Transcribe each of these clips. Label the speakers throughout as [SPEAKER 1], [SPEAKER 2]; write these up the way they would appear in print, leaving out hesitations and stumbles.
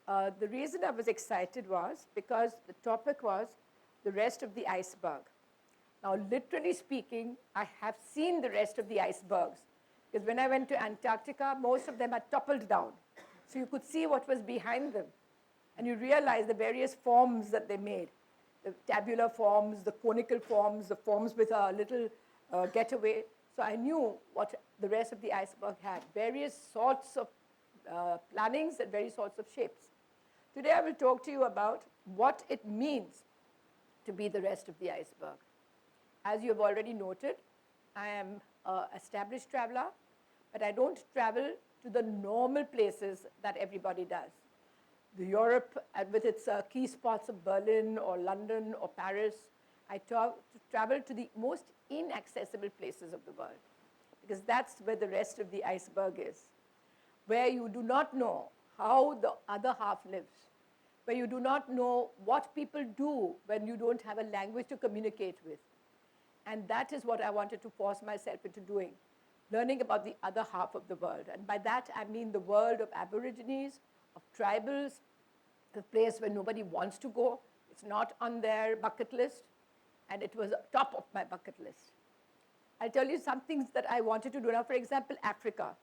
[SPEAKER 1] The reason I was excited was because the topic was the rest of the iceberg. Now, literally speaking, I have seen the rest of the icebergs. Because when I went to Antarctica, most of them had toppled down. So you could see what was behind them. And you realize the various forms that they made. The tabular forms, the conical forms, the forms with a little getaway. So I knew what the rest of the iceberg had. Various sorts of plannings and various sorts of shapes. Today I will talk to you about what it means to be the rest of the iceberg. As you have already noted, I am an established traveler, but I don't travel to the normal places that everybody does. The Europe, with its key spots of Berlin or London or Paris, I travel to the most inaccessible places of the world, because that's where the rest of the iceberg is, where you do not know how the other half lives, where you do not know what people do when you don't have a language to communicate with. And that is what I wanted to force myself into doing, learning about the other half of the world. And by that, I mean the world of Aborigines, of tribals, the place where nobody wants to go. It's not on their bucket list, and it was top of my bucket list. I'll tell you some things that I wanted to do. Now, for example, Africa.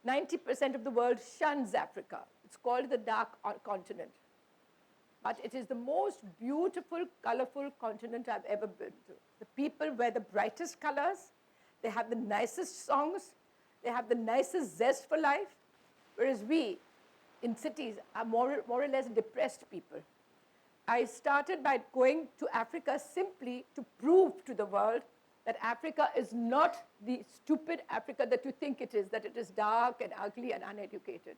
[SPEAKER 1] 90% of the world shuns Africa. It's called the dark continent. But it is the most beautiful, colorful continent I've ever been to. The people wear the brightest colors. They have the nicest songs. They have the nicest zest for life. Whereas we, in cities, are more or less depressed people. I started by going to Africa simply to prove to the world that Africa is not the stupid Africa that you think it is, that it is dark and ugly and uneducated.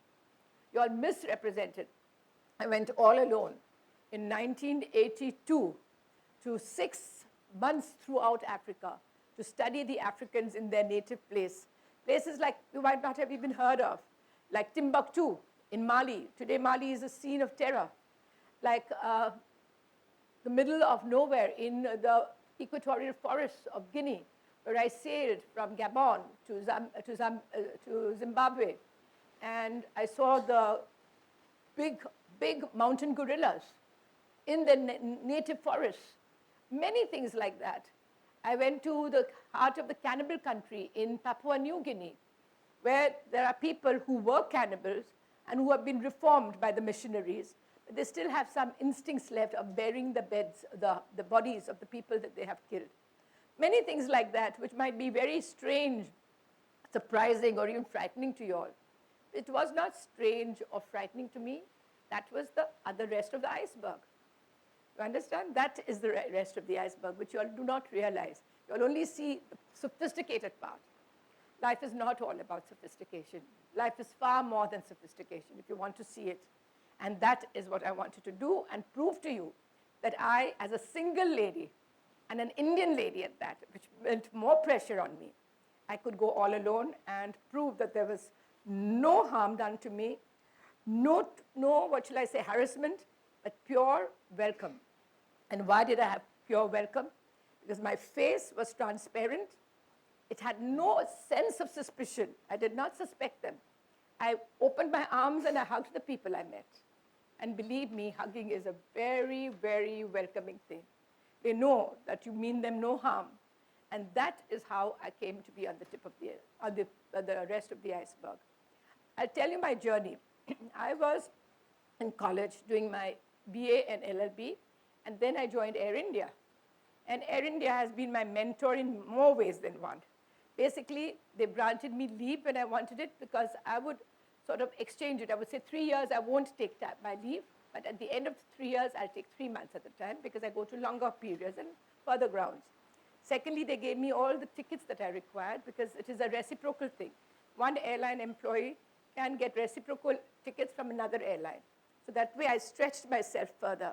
[SPEAKER 1] You are misrepresented. I went all alone in 1982 to 6 months throughout Africa to study the Africans in their native place. Places like you might not have even heard of, like Timbuktu in Mali. Today Mali is a scene of terror. Like the middle of nowhere in the equatorial forests of Guinea, where I sailed from Gabon to Zimbabwe. And I saw the big mountain gorillas in the native forests. Many things like that. I went to the heart of the cannibal country in Papua New Guinea, where there are people who were cannibals and who have been reformed by the missionaries. But they still have some instincts left of burying the bodies of the people that they have killed. Many things like that, which might be very strange, surprising, or even frightening to you all. It was not strange or frightening to me. That was the other rest of the iceberg. You understand? That is the rest of the iceberg, which you all do not realize. You all only see the sophisticated part. Life is not all about sophistication. Life is far more than sophistication, if you want to see it. And that is what I wanted to do and prove to you that I, as a single lady, and an Indian lady at that, which meant more pressure on me, I could go all alone and prove that there was no harm done to me, no, what shall I say, harassment, but pure welcome. And why did I have pure welcome? Because my face was transparent. It had no sense of suspicion. I did not suspect them. I opened my arms and I hugged the people I met. And believe me, hugging is a very, very welcoming thing. They know that you mean them no harm. And that is how I came to be on the tip of the rest of the iceberg. I'll tell you my journey. I was in college doing my BA and LLB, and then I joined Air India. And Air India has been my mentor in more ways than one. Basically, they granted me leave when I wanted it because I would sort of exchange it. I would say 3 years, I won't take my leave, but at the end of 3 years, I'll take 3 months at a time because I go to longer periods and further grounds. Secondly, they gave me all the tickets that I required because it is a reciprocal thing. One airline employee can get reciprocal tickets from another airline. So that way, I stretched myself further.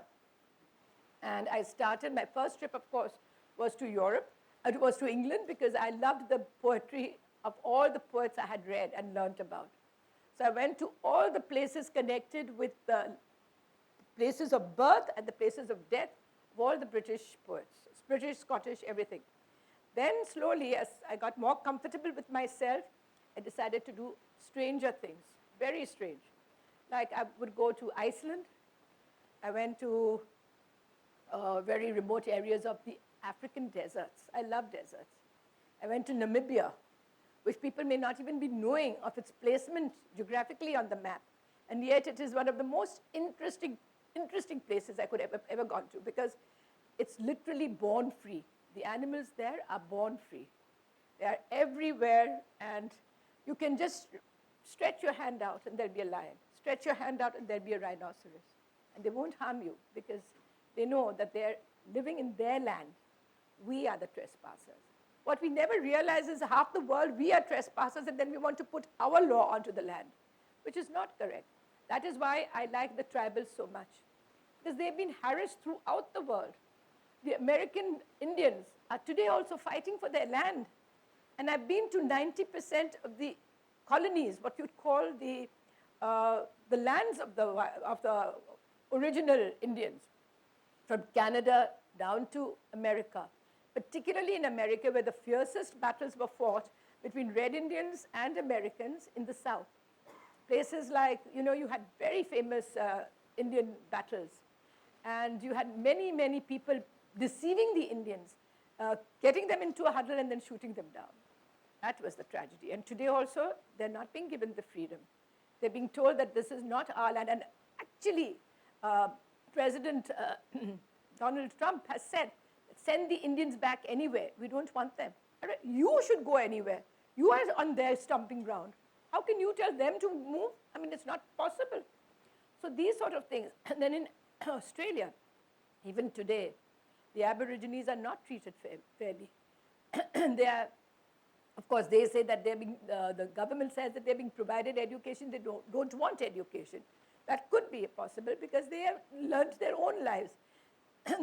[SPEAKER 1] And I started, my first trip, of course, was to Europe. It was to England because I loved the poetry of all the poets I had read and learnt about. So I went to all the places connected with the places of birth and the places of death of all the British poets, British, Scottish, everything. Then slowly, as I got more comfortable with myself, I decided to do stranger things, very strange. Like I would go to Iceland. I went to very remote areas of the African deserts. I love deserts. I went to Namibia, which people may not even be knowing of its placement geographically on the map. And yet it is one of the most interesting places I could ever gone to, because it's literally born free. The animals there are born free. They are everywhere, and you can just stretch your hand out and there'll be a lion. Stretch your hand out and there'll be a rhinoceros. And they won't harm you because they know that they're living in their land. We are the trespassers. What we never realize is half the world, we are trespassers, and then we want to put our law onto the land, which is not correct. That is why I like the tribals so much, because they've been harassed throughout the world. The American Indians are today also fighting for their land. And I've been to 90% of the colonies, what you'd call the lands of the original Indians, from Canada down to America, particularly in America, where the fiercest battles were fought between Red Indians and Americans in the South. Places like, you had very famous Indian battles, and you had many, many people deceiving the Indians, getting them into a huddle and then shooting them down. That was the tragedy. And today also, they're not being given the freedom. They're being told that this is not our land. And actually, President Donald Trump has said, send the Indians back anywhere. We don't want them. You should go anywhere. You are on their stomping ground. How can you tell them to move? I mean, it's not possible. So these sort of things. And then in Australia, even today, the Aborigines are not treated fairly. They are, of course, they say that they're being, the government says that they're being provided education. They don't want education. That could be possible because they have learned their own lives.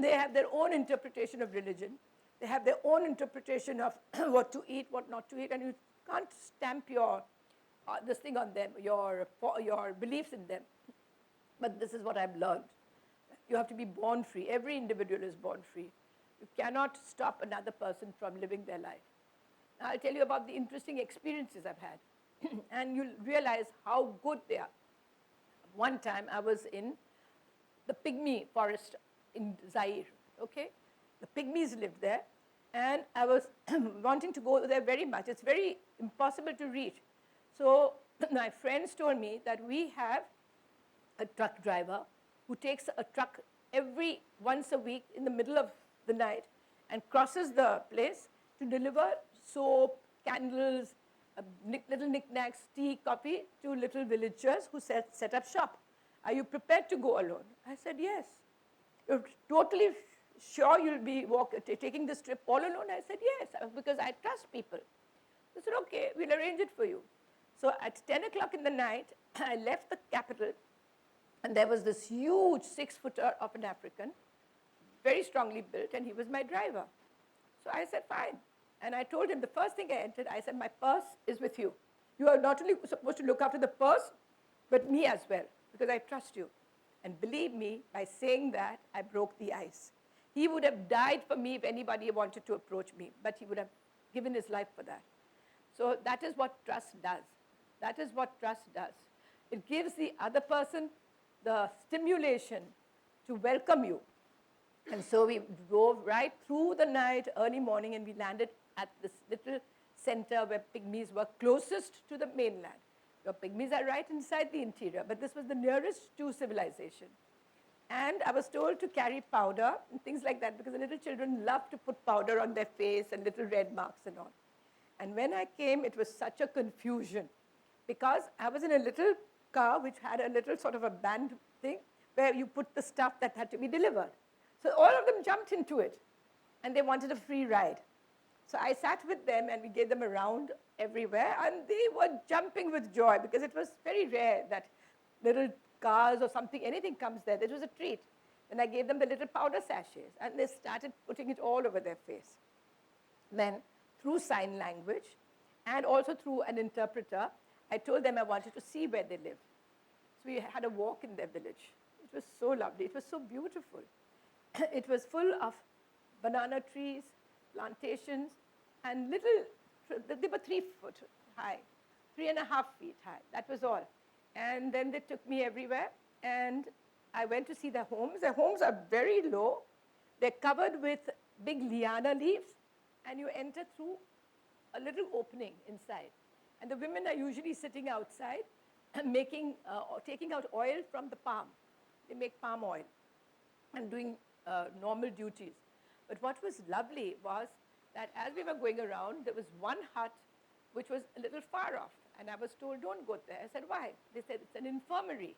[SPEAKER 1] They have their own interpretation of religion. They have their own interpretation of what to eat, what not to eat, and you can't stamp your this thing on them, your beliefs in them. But this is what I've learned. You have to be born free. Every individual is born free. You cannot stop another person from living their life. Now, I'll tell you about the interesting experiences I've had. And you'll realize how good they are. One time I was in the pygmy forest in Zaire, okay? The pygmies lived there, and I was wanting to go there very much. It's very impossible to reach. So my friends told me that we have a truck driver who takes a truck once a week in the middle of the night and crosses the place to deliver soap, candles, little knickknacks, tea, coffee to little villagers who set up shop. Are you prepared to go alone? I said, yes. You're totally sure you'll be taking this trip all alone? I said, yes, because I trust people. They said, okay, we'll arrange it for you. So at 10 o'clock in the night, I left the capital, and there was this huge 6-footer of an African, very strongly built, and he was my driver. So I said, fine. And I told him, the first thing I entered, I said, my purse is with you. You are not only supposed to look after the purse, but me as well, because I trust you. And believe me, by saying that, I broke the ice. He would have died for me if anybody wanted to approach me, but he would have given his life for that. So that is what trust does. That is what trust does. It gives the other person the stimulation to welcome you. And so we drove right through the night, early morning, and we landed at this little center where pygmies were closest to the mainland. The pygmies are right inside the interior, but this was the nearest to civilization. And I was told to carry powder and things like that, because the little children love to put powder on their face and little red marks and all. And when I came, it was such a confusion, because I was in a little car which had a little sort of a band thing where you put the stuff that had to be delivered. So all of them jumped into it, and they wanted a free ride. So I sat with them, and we gave them a round everywhere, and they were jumping with joy, because it was very rare that little cars or something, anything comes there. It was a treat. And I gave them the little powder sachets, and they started putting it all over their face. Then, through sign language, and also through an interpreter, I told them I wanted to see where they lived. So we had a walk in their village. It was so lovely. It was so beautiful. It was full of banana trees, plantations, and little, they were 3 foot high, 3.5 feet high. That was all. And then they took me everywhere, and I went to see their homes. Their homes are very low. They're covered with big liana leaves, and you enter through a little opening inside. And the women are usually sitting outside and making, or taking out oil from the palm. They make palm oil and doing normal duties. But what was lovely was that as we were going around, there was one hut which was a little far off. And I was told, don't go there. I said, why? They said, it's an infirmary.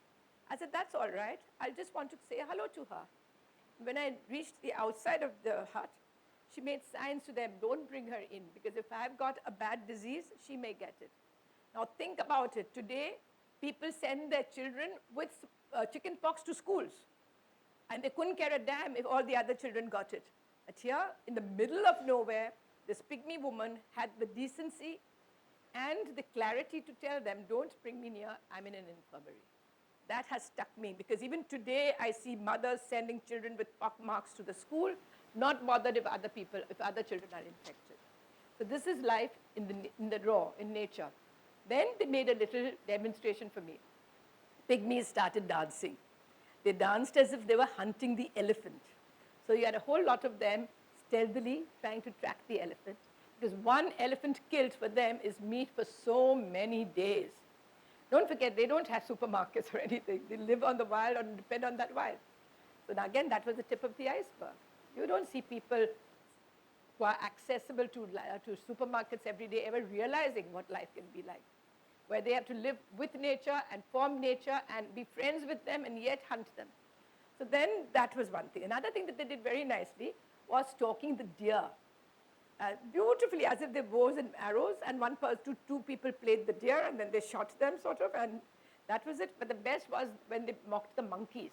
[SPEAKER 1] I said, that's all right. I just want to say hello to her. When I reached the outside of the hut, she made signs to them, don't bring her in, because if I've got a bad disease, she may get it. Now think about it. Today, people send their children with chicken pox to schools. And they couldn't care a damn if all the other children got it. But here, in the middle of nowhere, this pygmy woman had the decency and the clarity to tell them, don't bring me near, I'm in an infirmary. That has stuck me, because even today, I see mothers sending children with pock marks to the school, not bothered if other children are infected. So this is life in the raw, in nature. Then they made a little demonstration for me. Pygmies started dancing. They danced as if they were hunting the elephant. So you had a whole lot of them stealthily trying to track the elephant, because one elephant killed for them is meat for so many days. Don't forget, they don't have supermarkets or anything. They live on the wild and depend on that wild. So now again, that was the tip of the iceberg. You don't see people who are accessible to supermarkets every day ever realizing what life can be like, where they have to live with nature and form nature and be friends with them and yet hunt them. So then that was one thing. Another thing that they did very nicely was stalking the deer. Beautifully, as if they bows and arrows, and two people played the deer, and then they shot them, sort of, and that was it. But the best was when they mocked the monkeys.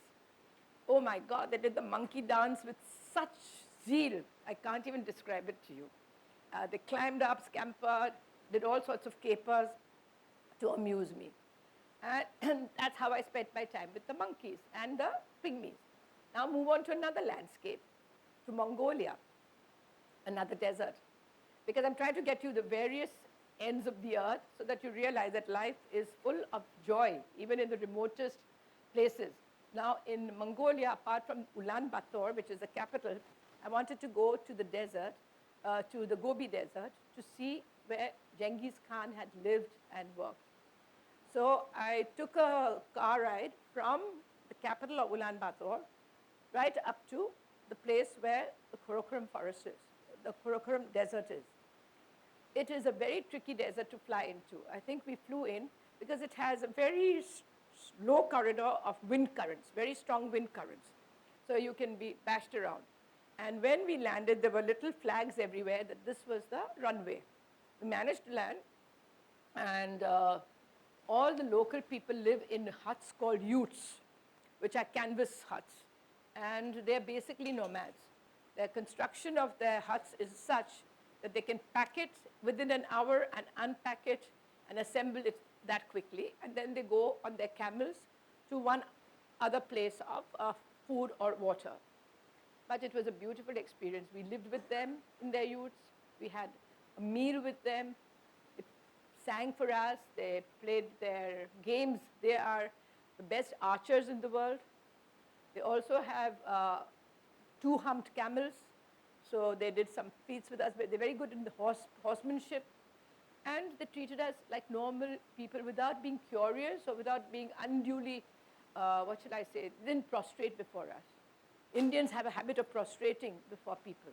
[SPEAKER 1] Oh my God, they did the monkey dance with such zeal. I can't even describe it to you. They climbed up, scampered, did all sorts of capers to amuse me. And that's how I spent my time with the monkeys and the pygmies. Now move on to another landscape, to Mongolia, another desert. Because I'm trying to get you the various ends of the earth so that you realize that life is full of joy, even in the remotest places. Now in Mongolia, apart from Ulaanbaatar, which is the capital, I wanted to go to the desert, to the Gobi Desert, to see where Genghis Khan had lived and worked. So I took a car ride from the capital of Ulaanbaatar right up to the place where the Karakoram forest is, the Karakoram desert is. It is a very tricky desert to fly into. I think we flew in because it has a very low corridor of wind currents, very strong wind currents. So you can be bashed around. And when we landed, there were little flags everywhere that this was the runway. We managed to land, and all the local people live in huts called utes, which are canvas huts. And they're basically nomads. The construction of their huts is such that they can pack it within an hour and unpack it and assemble it that quickly. And then they go on their camels to one other place of food or water. But it was a beautiful experience. We lived with them in their utes. We had a meal with them. They sang for us. They played their games. They are the best archers in the world. They also have two-humped camels. So they did some feats with us. But they're very good in the horsemanship. And they treated us like normal people without being curious or without being unduly, what should I say, they didn't prostrate before us. Indians have a habit of prostrating before people.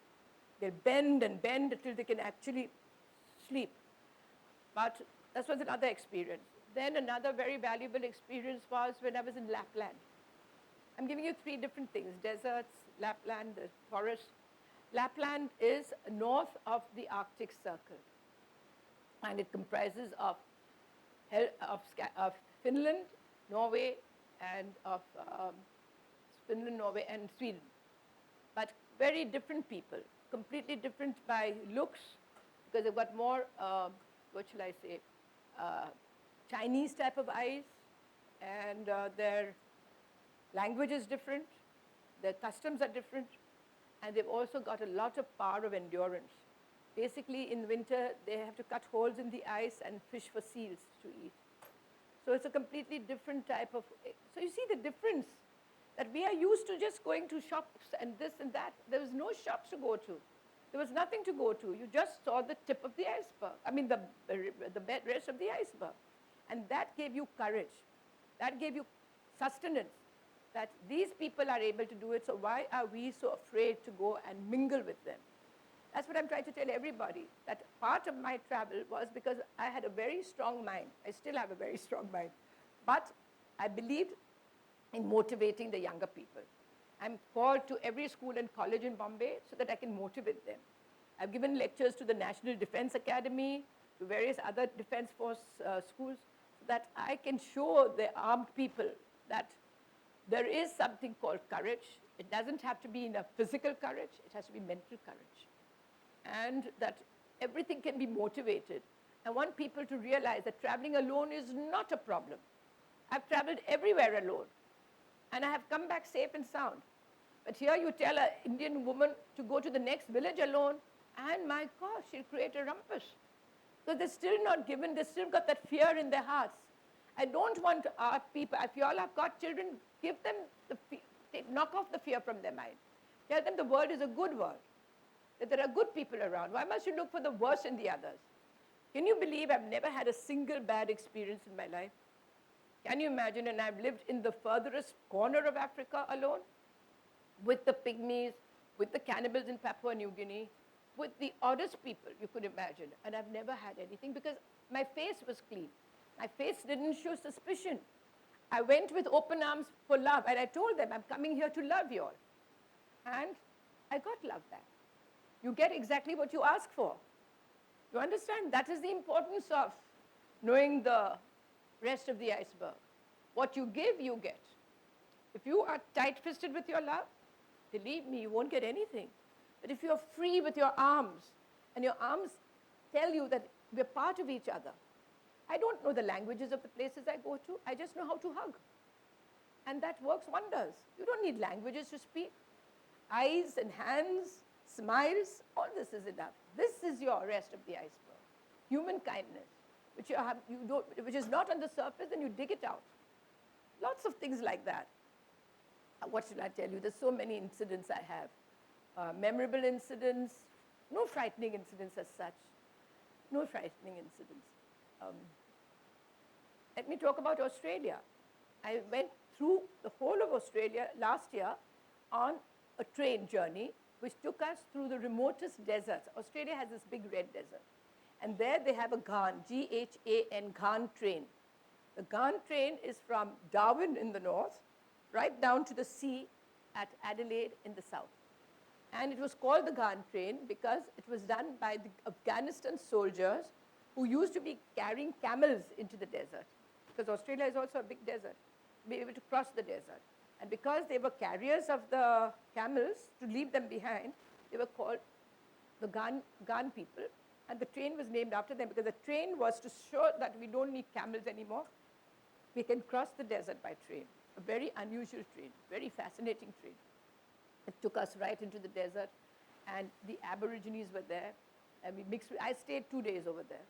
[SPEAKER 1] They'll bend and bend until they can actually sleep. But that was another experience. Then another very valuable experience was when I was in Lapland. I'm giving you three different things: deserts, Lapland, the forest. Lapland is north of the Arctic Circle. And it comprises of Finland, Norway, and Sweden. But very different people, completely different by looks, because they've got more, what shall I say, Chinese type of eyes, and their language is different, their customs are different, and they've also got a lot of power of endurance. Basically, in winter, they have to cut holes in the ice and fish for seals to eat. So it's a completely different type of, so you see the difference, that we are used to just going to shops and this and that. There was no shops to go to. There was nothing to go to. You just saw the tip of the iceberg. I mean, the rest of the iceberg. And that gave you courage. That gave you sustenance, that these people are able to do it, so why are we so afraid to go and mingle with them? That's what I'm trying to tell everybody, that part of my travel was because I had a very strong mind. I still have a very strong mind. But I believed in motivating the younger people. I'm called to every school and college in Bombay so that I can motivate them. I've given lectures to the National Defense Academy, to various other Defense Force schools, so that I can show the armed people that there is something called courage. It doesn't have to be in a physical courage, it has to be mental courage. And that everything can be motivated. I want people to realize that traveling alone is not a problem. I've traveled everywhere alone, and I have come back safe and sound. But here you tell an Indian woman to go to the next village alone, and my gosh, she'll create a rumpus. Because they're still not given, they've still got that fear in their hearts. I don't want our people, if you all have got children, give them knock off the fear from their mind. Tell them the world is a good world, that there are good people around. Why must you look for the worst in the others? Can you believe I've never had a single bad experience in my life? Can you imagine? And I've lived in the furthest corner of Africa alone, with the pygmies, with the cannibals in Papua New Guinea, with the oddest people you could imagine. And I've never had anything because my face was clean. My face didn't show suspicion. I went with open arms for love, and I told them, I'm coming here to love you all. And I got love back. You get exactly what you ask for. You understand? That is the importance of knowing the rest of the iceberg. What you give, you get. If you are tight-fisted with your love, believe me, you won't get anything. But if you're free with your arms, and your arms tell you that we're part of each other. I don't know the languages of the places I go to. I just know how to hug. And that works wonders. You don't need languages to speak. Eyes and hands, smiles, all this is enough. This is your rest of the iceberg. Human kindness, which is not on the surface, and you dig it out. Lots of things like that. What should I tell you? There's so many incidents I have. Memorable incidents, no frightening incidents as such. No frightening incidents. Let me talk about Australia. I went through the whole of Australia last year on a train journey, which took us through the remotest deserts. Australia has this big red desert. And there they have a Ghan, G-H-A-N, Ghan train. The Ghan train is from Darwin in the north, right down to the sea at Adelaide in the south. And it was called the Ghan train because it was done by the Afghanistan soldiers who used to be carrying camels into the desert. Because Australia is also a big desert, to be able to cross the desert. And because they were carriers of the camels, to leave them behind, they were called the Ghan people. And the train was named after them because the train was to show that we don't need camels anymore. We can cross the desert by train. A very unusual train, very fascinating train. It took us right into the desert, and the Aborigines were there, and we mixed. I stayed 2 days over there,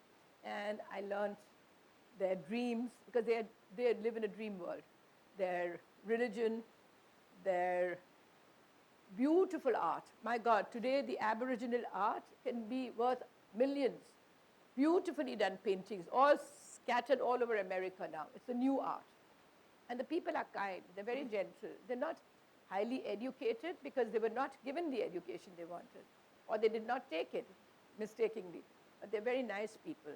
[SPEAKER 1] and I learned their dreams, because they live in a dream world. Their religion, their beautiful art. My God, today the Aboriginal art can be worth millions. Beautifully done paintings, all scattered all over America now. It's a new art. And the people are kind, they're very gentle. They're not highly educated because they were not given the education they wanted, or they did not take it mistakenly. But they're very nice people.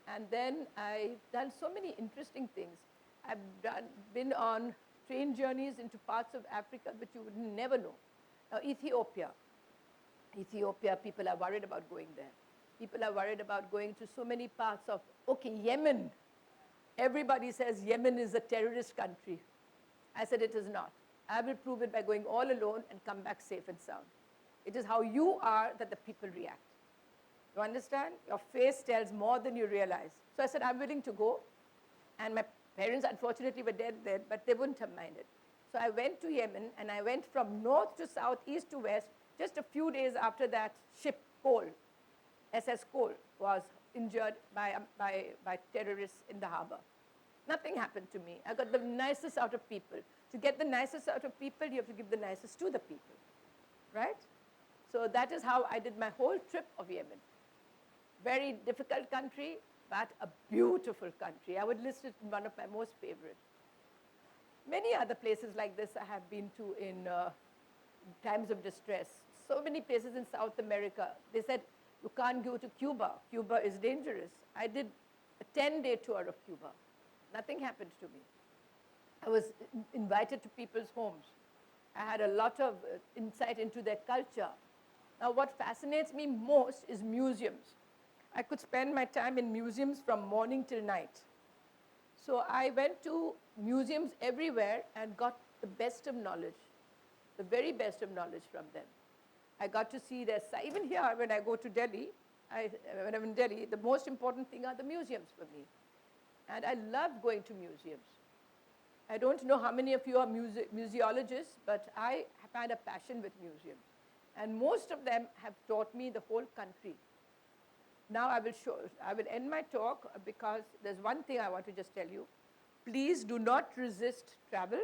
[SPEAKER 1] And then I've done so many interesting things. I've been on train journeys into parts of Africa that you would never know. Now, Ethiopia, people are worried about going there. People are worried about going to so many parts of, Yemen. Everybody says Yemen is a terrorist country. I said it is not. I will prove it by going all alone and come back safe and sound. It is how you are that the people react. You understand? Your face tells more than you realize. So I said, I'm willing to go. And my parents, unfortunately, were dead then, but they wouldn't have minded. So I went to Yemen, and I went from north to south, east to west, just a few days after that ship, Cole, SS Cole, was injured by terrorists in the harbor. Nothing happened to me. I got the nicest out of people. To get the nicest out of people, you have to give the nicest to the people, right? So that is how I did my whole trip of Yemen. Very difficult country, but a beautiful country. I would list it in one of my most favorite. Many other places like this I have been to in times of distress. So many places in South America. They said, you can't go to Cuba. Cuba is dangerous. I did a 10-day tour of Cuba. Nothing happened to me. I was invited to people's homes. I had a lot of insight into their culture. Now, what fascinates me most is museums. I could spend my time in museums from morning till night. So I went to museums everywhere and got the best of knowledge, the very best of knowledge from them. I got to see their site. Even here, when I go to Delhi, when I'm in Delhi, the most important thing are the museums for me. And I love going to museums. I don't know how many of you are museologists, but I have had a passion with museums. And most of them have taught me the whole country. Now I will end my talk because there's one thing I want to just tell you. Please do not resist travel.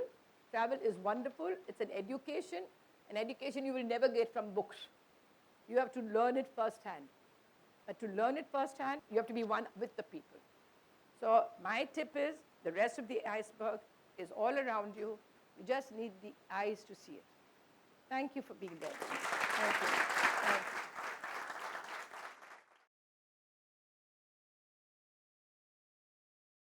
[SPEAKER 1] Travel is wonderful. It's an education you will never get from books. You have to learn it firsthand. But to learn it firsthand, you have to be one with the people. So my tip is, the rest of the iceberg is all around you. You just need the eyes to see it. Thank you for being there. Thank you.